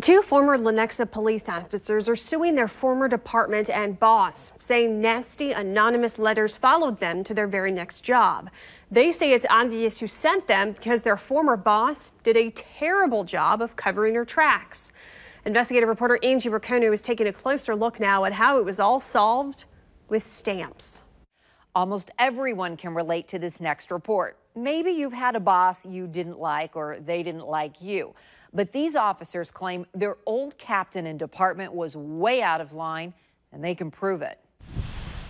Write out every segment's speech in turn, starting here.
Two former Lenexa police officers are suing their former department and boss, saying nasty anonymous letters followed them to their very next job. They say it's obvious who sent them because their former boss did a terrible job of covering her tracks. Investigative reporter Angie Raccone is taking a closer look now at how it was all solved with stamps. Almost everyone can relate to this next report. Maybe you've had a boss you didn't like or they didn't like you. But these officers claim their old captain and department was way out of line, and they can prove it.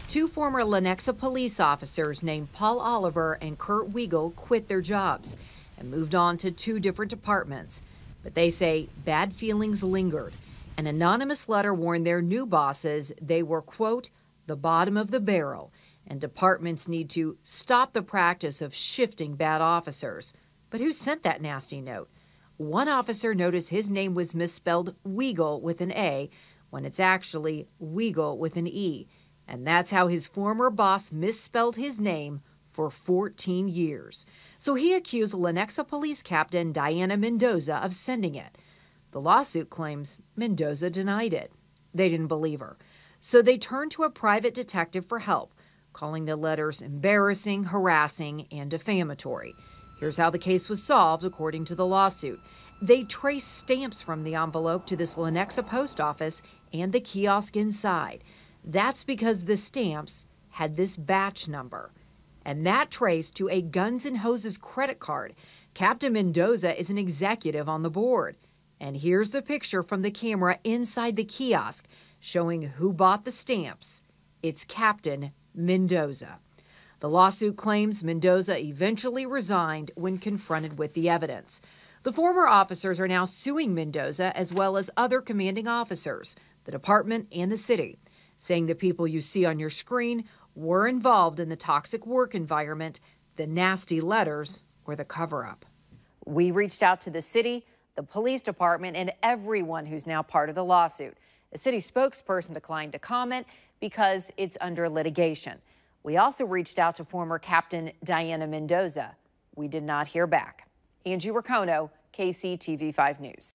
Two former Lenexa police officers named Paul Oliver and Kurt Weigel quit their jobs and moved on to two different departments. But they say bad feelings lingered. An anonymous letter warned their new bosses they were, quote, the bottom of the barrel, and departments need to stop the practice of shifting bad officers. But who sent that nasty note? One officer noticed his name was misspelled Weigel with an A when it's actually Weigel with an E. And that's how his former boss misspelled his name for 14 years. So he accused Lenexa Police Captain Diana Mendoza of sending it. The lawsuit claims Mendoza denied it. They didn't believe her. So they turned to a private detective for help, calling the letters embarrassing, harassing, and defamatory. Here's how the case was solved, according to the lawsuit. They traced stamps from the envelope to this Lenexa post office and the kiosk inside. That's because the stamps had this batch number. And that traced to a Guns N' Hoses credit card. Captain Mendoza is an executive on the board. And here's the picture from the camera inside the kiosk showing who bought the stamps. It's Captain Mendoza. The lawsuit claims Mendoza eventually resigned when confronted with the evidence. The former officers are now suing Mendoza as well as other commanding officers, the department and the city, saying the people you see on your screen were involved in the toxic work environment, the nasty letters, or the cover-up. We reached out to the city, the police department, and everyone who's now part of the lawsuit. A city spokesperson declined to comment because it's under litigation. We also reached out to former Captain Diana Mendoza. We did not hear back. Angie Raccone, KCTV5 News.